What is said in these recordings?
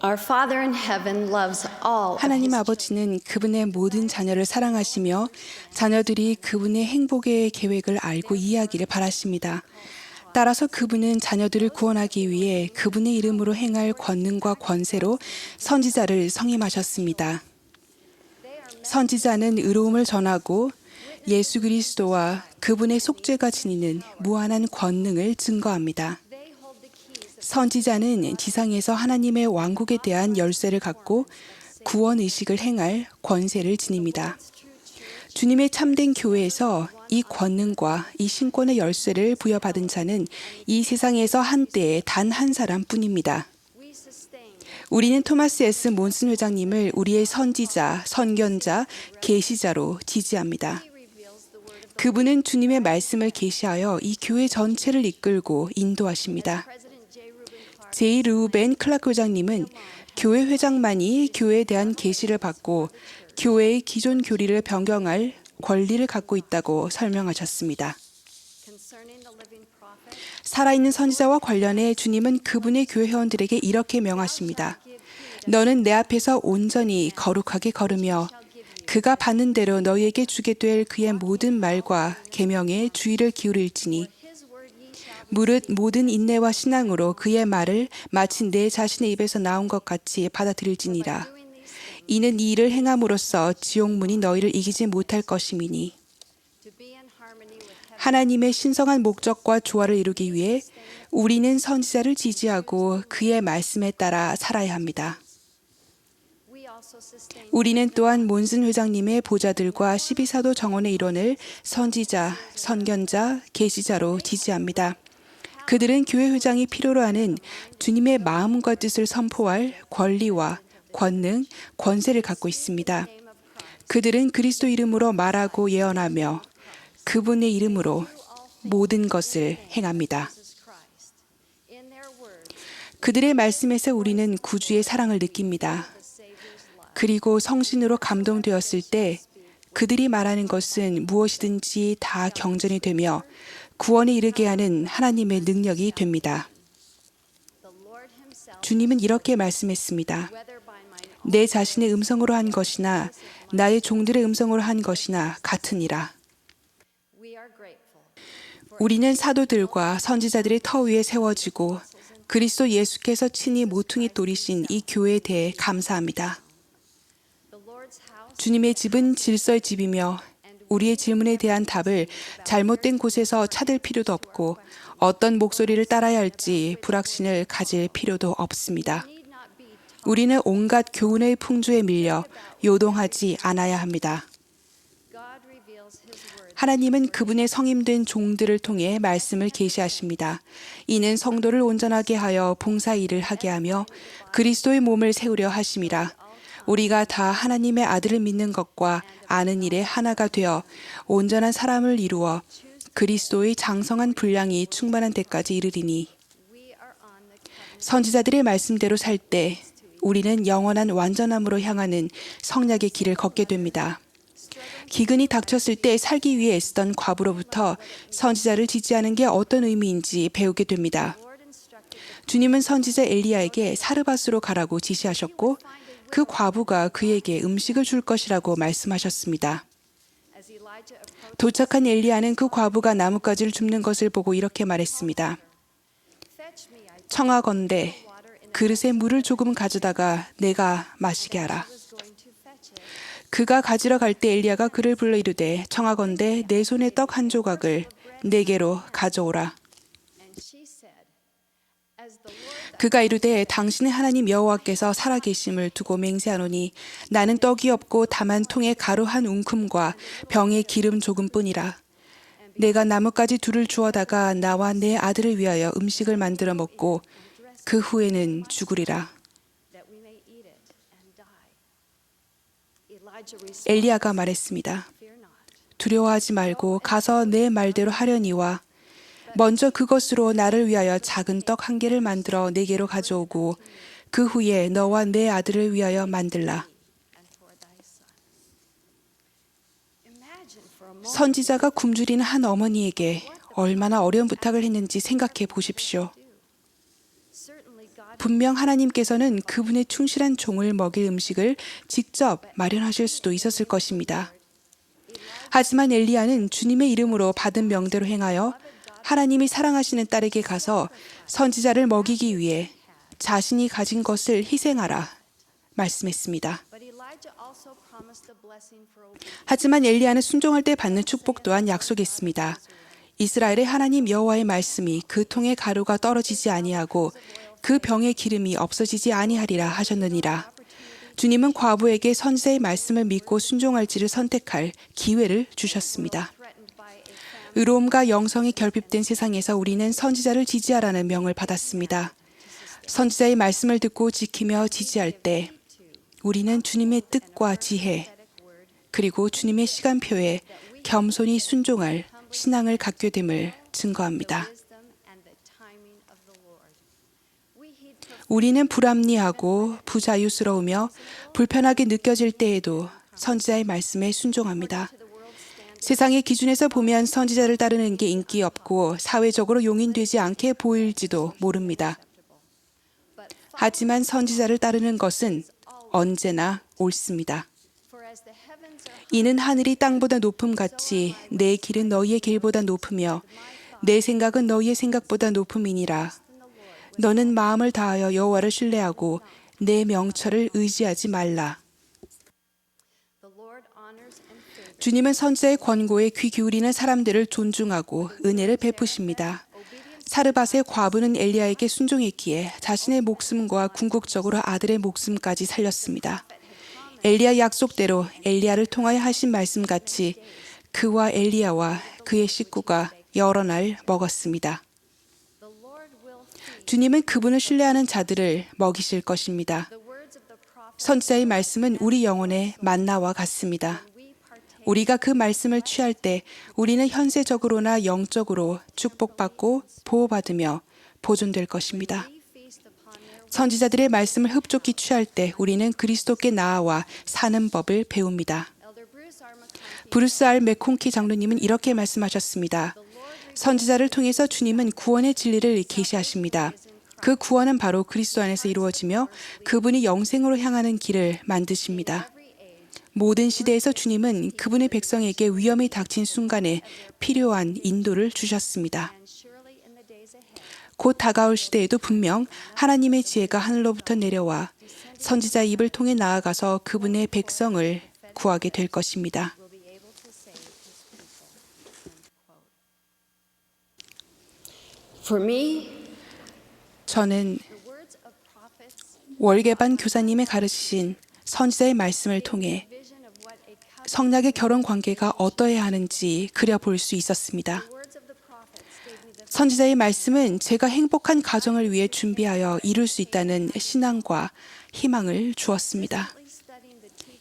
Our Father in heaven loves all of 하나님 his 아버지는 그분의 모든 자녀를 사랑하시며 자녀들이 그분의 행복의 계획을 알고 이해하기를 바라십니다. 따라서 그분은 자녀들을 구원하기 위해 그분의 이름으로 행할 권능과 권세로 선지자를 성임하셨습니다. 선지자는 의로움을 전하고 예수 그리스도와 그분의 속죄가 지니는 무한한 권능을 증거합니다. 선지자는 지상에서 하나님의 왕국에 대한 열쇠를 갖고 구원 의식을 행할 권세를 지닙니다. 주님의 참된 교회에서 이 권능과 이 신권의 열쇠를 부여받은 자는 이 세상에서 한때에 단 한 사람뿐입니다. 우리는 토마스 S. 몬슨 회장님을 우리의 선지자, 선견자, 계시자로 지지합니다. 그분은 주님의 말씀을 계시하여 이 교회 전체를 이끌고 인도하십니다. 제이 르우벤 클라크 회장님은 교회 회장만이 교회에 대한 계시를 받고 교회의 기존 교리를 변경할 권리를 갖고 있다고 설명하셨습니다. 살아있는 선지자와 관련해 주님은 그분의 교회 회원들에게 이렇게 명하십니다. 너는 내 앞에서 온전히 거룩하게 걸으며 그가 받는 대로 너희에게 주게 될 그의 모든 말과 계명에 주의를 기울일지니 무릇 모든 인내와 신앙으로 그의 말을 마치 내 자신의 입에서 나온 것 같이 받아들일지니라. 이는 이 일을 행함으로써 지옥문이 너희를 이기지 못할 것임이니. 하나님의 신성한 목적과 조화를 이루기 위해 우리는 선지자를 지지하고 그의 말씀에 따라 살아야 합니다. 우리는 또한 몬슨 회장님의 보좌들과 12사도 정원의 일원을 선지자, 선견자, 계시자로 지지합니다. 그들은 교회 회장이 필요로 하는 주님의 마음과 뜻을 선포할 권리와 권능, 권세를 갖고 있습니다. 그들은 그리스도 이름으로 말하고 예언하며 그분의 이름으로 모든 것을 행합니다. 그들의 말씀에서 우리는 구주의 사랑을 느낍니다. 그리고 성신으로 감동되었을 때 그들이 말하는 것은 무엇이든지 다 경전이 되며 구원에 이르게 하는 하나님의 능력이 됩니다. 주님은 이렇게 말씀했습니다. 내 자신의 음성으로 한 것이나 나의 종들의 음성으로 한 것이나 같으니라. 우리는 사도들과 선지자들의 터 위에 세워지고 그리스도 예수께서 친히 모퉁이 돌이신 이 교회에 대해 감사합니다. 주님의 집은 질서의 집이며 우리의 질문에 대한 답을 잘못된 곳에서 찾을 필요도 없고 어떤 목소리를 따라야 할지 불확신을 가질 필요도 없습니다. 우리는 온갖 교훈의 풍조에 밀려 요동하지 않아야 합니다. 하나님은 그분의 성임된 종들을 통해 말씀을 계시하십니다. 이는 성도를 온전하게 하여 봉사 일을 하게 하며 그리스도의 몸을 세우려 하심이라. 우리가 다 하나님의 아들을 믿는 것과 아는 일에 하나가 되어 온전한 사람을 이루어 그리스도의 장성한 분량이 충만한 데까지 이르리니. 선지자들의 말씀대로 살 때 우리는 영원한 완전함으로 향하는 성약의 길을 걷게 됩니다. 기근이 닥쳤을 때 살기 위해 애쓰던 과부로부터 선지자를 지지하는 게 어떤 의미인지 배우게 됩니다. 주님은 선지자 엘리야에게 사르밧으로 가라고 지시하셨고 그 과부가 그에게 음식을 줄 것이라고 말씀하셨습니다. 도착한 엘리야는 그 과부가 나뭇가지를 줍는 것을 보고 이렇게 말했습니다. 청하건대 그릇에 물을 조금 가져다가 내가 마시게 하라. 그가 가지러 갈 때 엘리야가 그를 불러 이르되 청하건대 내 손에 떡 한 조각을 내게로 가져오라. 그가 이르되 당신의 하나님 여호와께서 살아계심을 두고 맹세하노니 나는 떡이 없고 다만 통에 가루 한 웅큼과 병에 기름 조금뿐이라. 내가 나뭇가지 둘을 주워다가 나와 내 아들을 위하여 음식을 만들어 먹고 그 후에는 죽으리라. 엘리야가 말했습니다. 두려워하지 말고 가서 내 말대로 하려니와 먼저 그것으로 나를 위하여 작은 떡 한 개를 만들어 내게로 가져오고 그 후에 너와 내 아들을 위하여 만들라. 선지자가 굶주리는 한 어머니에게 얼마나 어려운 부탁을 했는지 생각해 보십시오. 분명 하나님께서는 그분의 충실한 종을 먹일 음식을 직접 마련하실 수도 있었을 것입니다. 하지만 엘리야는 주님의 이름으로 받은 명대로 행하여 하나님이 사랑하시는 딸에게 가서 선지자를 먹이기 위해 자신이 가진 것을 희생하라 말씀했습니다. 하지만 엘리야는 순종할 때 받는 축복 또한 약속했습니다. 이스라엘의 하나님 여호와의 말씀이 그 통의 가루가 떨어지지 아니하고 그 병의 기름이 없어지지 아니하리라 하셨느니라. 주님은 과부에게 선지자의 말씀을 믿고 순종할지를 선택할 기회를 주셨습니다. 의로움과 영성이 결핍된 세상에서 우리는 선지자를 지지하라는 명을 받았습니다. 선지자의 말씀을 듣고 지키며 지지할 때 우리는 주님의 뜻과 지혜 그리고 주님의 시간표에 겸손히 순종할 신앙을 갖게 됨을 증거합니다. 우리는 불합리하고 부자유스러우며 불편하게 느껴질 때에도 선지자의 말씀에 순종합니다. 세상의 기준에서 보면 선지자를 따르는 게 인기 없고 사회적으로 용인되지 않게 보일지도 모릅니다. 하지만 선지자를 따르는 것은 언제나 옳습니다. 이는 하늘이 땅보다 높음 같이 내 길은 너희의 길보다 높으며 내 생각은 너희의 생각보다 높음이니라. 너는 마음을 다하여 여호와를 신뢰하고 내 명철을 의지하지 말라. 주님은 선지자의 권고에 귀 기울이는 사람들을 존중하고 은혜를 베푸십니다. 사르밧의 과부는 엘리야에게 순종했기에 자신의 목숨과 궁극적으로 아들의 목숨까지 살렸습니다. 엘리야 약속대로 엘리야를 통하여 하신 말씀같이 그와 엘리야와 그의 식구가 여러 날 먹었습니다. 주님은 그분을 신뢰하는 자들을 먹이실 것입니다. 선지자의 말씀은 우리 영혼의 만나와 같습니다. 우리가 그 말씀을 취할 때 우리는 현세적으로나 영적으로 축복받고 보호받으며 보존될 것입니다. 선지자들의 말씀을 흡족히 취할 때 우리는 그리스도께 나아와 사는 법을 배웁니다. 브루스 R. 맥콩키 장로님은 이렇게 말씀하셨습니다. 선지자를 통해서 주님은 구원의 진리를 계시하십니다. 그 구원은 바로 그리스도 안에서 이루어지며 그분이 영생으로 향하는 길을 만드십니다. 모든 시대에서 주님은 그분의 백성에게 위험이 닥친 순간에 필요한 인도를 주셨습니다. 곧 다가올 시대에도 분명 하나님의 지혜가 하늘로부터 내려와 선지자 입을 통해 나아가서 그분의 백성을 구하게 될 것입니다. 저는 월계반 교사님의 가르치신 선지자의 말씀을 통해 성략의 결혼 관계가 어떠해야 하는지 그려볼 수 있었습니다. 선지자의 말씀은 제가 행복한 가정을 위해 준비하여 이룰 수 있다는 신앙과 희망을 주었습니다.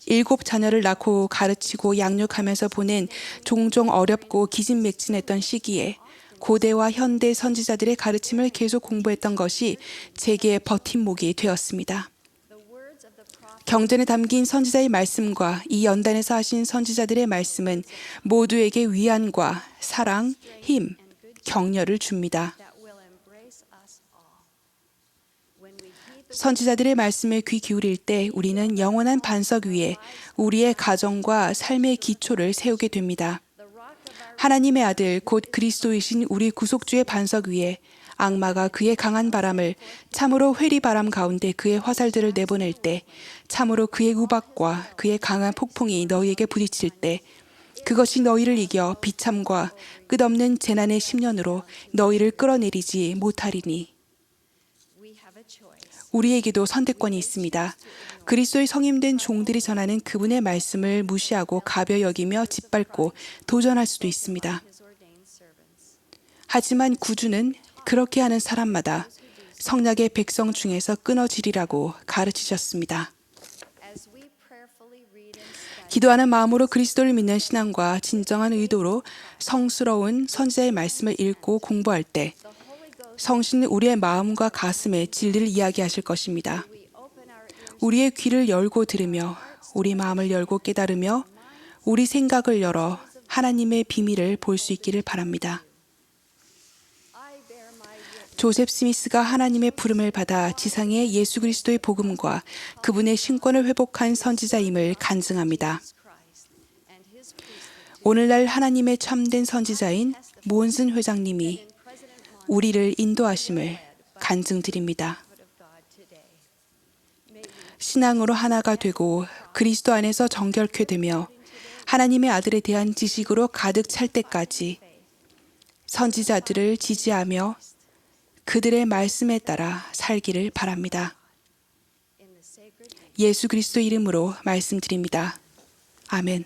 7 자녀를 낳고 가르치고 양육하면서 보낸 종종 어렵고 기진맥진했던 시기에 고대와 현대 선지자들의 가르침을 계속 공부했던 것이 제게 버팀목이 되었습니다. 경전에 담긴 선지자의 말씀과 이 연단에서 하신 선지자들의 말씀은 모두에게 위안과 사랑, 힘, 격려를 줍니다. 선지자들의 말씀에 귀 기울일 때 우리는 영원한 반석 위에 우리의 가정과 삶의 기초를 세우게 됩니다. 하나님의 아들 곧 그리스도이신 우리 구속주의 반석 위에 악마가 그의 강한 바람을 참으로 회리바람 가운데 그의 화살들을 내보낼 때 참으로 그의 우박과 그의 강한 폭풍이 너희에게 부딪힐 때 그것이 너희를 이겨 비참과 끝없는 재난의 10년으로 너희를 끌어내리지 못하리니 우리에게도 선택권이 있습니다. 그리스도의 성임된 종들이 전하는 그분의 말씀을 무시하고 가벼 여기며 짓밟고 도전할 수도 있습니다. 하지만 구주는 그렇게 하는 사람마다 성략의 백성 중에서 끊어지리라고 가르치셨습니다. 기도하는 마음으로 그리스도를 믿는 신앙과 진정한 의도로 성스러운 선지자의 말씀을 읽고 공부할 때 성신은 우리의 마음과 가슴에 진리를 이야기하실 것입니다. 우리의 귀를 열고 들으며 우리 마음을 열고 깨달으며 우리 생각을 열어 하나님의 비밀을 볼 수 있기를 바랍니다. 조셉 스미스가 하나님의 부름을 받아 지상의 예수 그리스도의 복음과 그분의 신권을 회복한 선지자임을 간증합니다. 오늘날 하나님의 참된 선지자인 몬슨 회장님이 우리를 인도하심을 간증드립니다. 신앙으로 하나가 되고 그리스도 안에서 정결케 되며 하나님의 아들에 대한 지식으로 가득 찰 때까지 선지자들을 지지하며 그들의 말씀에 따라 살기를 바랍니다. 예수 그리스도 이름으로 말씀드립니다. 아멘.